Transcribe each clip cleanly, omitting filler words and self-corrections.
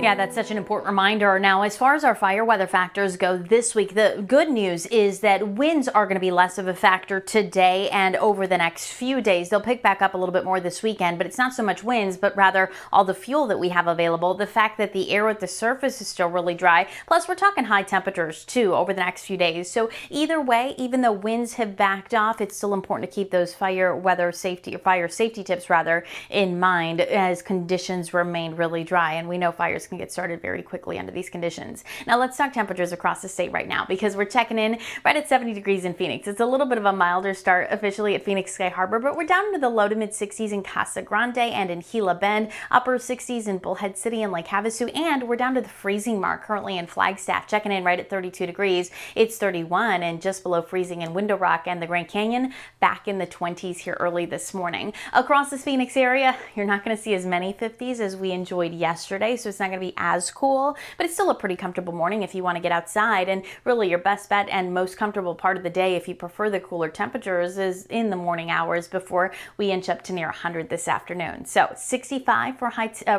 Yeah, that's such an important reminder. Now, as far as our fire weather factors go this week, the good news is that winds are going to be less of a factor today and over the next few days. They'll pick back up a little bit more this weekend, but it's not so much winds, but rather all the fuel that we have available. The fact that the air at the surface is still really dry. Plus, we're talking high temperatures too over the next few days. So either way, even though winds have backed off, it's still important to keep those fire safety tips rather in mind as conditions remain really dry. And we know fires can get started very quickly under these conditions. Now let's talk temperatures across the state right now, because we're checking in right at 70 degrees in Phoenix. It's a little bit of a milder start officially at Phoenix Sky Harbor, but we're down into the low to mid 60s in Casa Grande and in Gila Bend, upper 60s in Bullhead City and Lake Havasu, and we're down to the freezing mark currently in Flagstaff, checking in right at 32 degrees. It's 31 and just below freezing in Window Rock and the Grand Canyon, back in the 20s here early this morning. Across this Phoenix area, you're not going to see as many 50s as we enjoyed yesterday, so it's not going to be as cool, but it's still a pretty comfortable morning if you want to get outside. And really your best bet and most comfortable part of the day, if you prefer the cooler temperatures, is in the morning hours before we inch up to near 100 this afternoon. So 65 for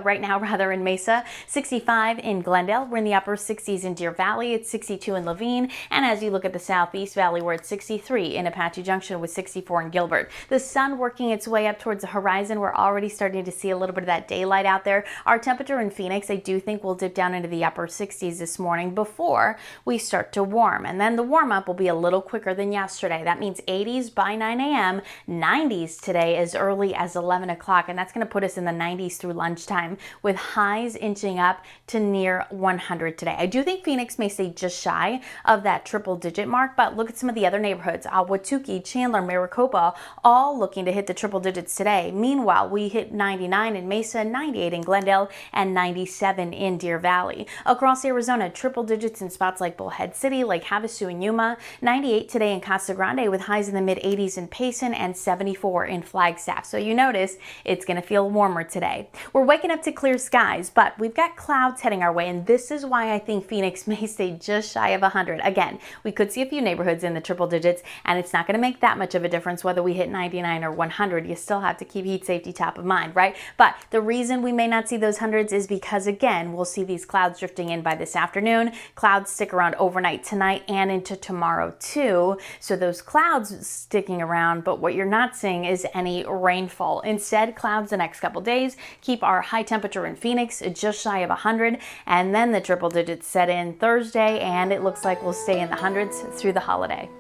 right now rather in Mesa, 65 in Glendale. We're in the upper 60s in Deer Valley. It's 62 in Laveen. And as you look at the Southeast Valley, we're at 63 in Apache Junction with 64 in Gilbert. The sun working its way up towards the horizon. We're already starting to see a little bit of that daylight out there. Our temperature in Phoenix, I do think will dip down into the upper 60s this morning before we start to warm. And then the warm up will be a little quicker than yesterday. That means 80s by 9 a.m., 90s today as early as 11 o'clock. And that's going to put us in the 90s through lunchtime with highs inching up to near 100 today. I do think Phoenix may stay just shy of that triple digit mark, but look at some of the other neighborhoods. Ahwatukee, Chandler, Maricopa, all looking to hit the triple digits today. Meanwhile, we hit 99 in Mesa, 98 in Glendale, and 97 in Deer Valley. Across Arizona, triple digits in spots like Bullhead City, Lake Havasu, and Yuma. 98 today in Casa Grande with highs in the mid 80s in Payson and 74 in Flagstaff. So you notice it's going to feel warmer today. We're waking up to clear skies, but we've got clouds heading our way, and this is why I think Phoenix may stay just shy of 100. Again, we could see a few neighborhoods in the triple digits, and it's not going to make that much of a difference whether we hit 99 or 100. You still have to keep heat safety top of mind, right? But the reason we may not see those hundreds is because, again, we'll see these clouds drifting in by this afternoon. Clouds stick around overnight tonight and into tomorrow too. So those clouds sticking around, but what you're not seeing is any rainfall. Instead, clouds the next couple days keep our high temperature in Phoenix just shy of 100, and then the triple digits set in Thursday, and it looks like we'll stay in the hundreds through the holiday.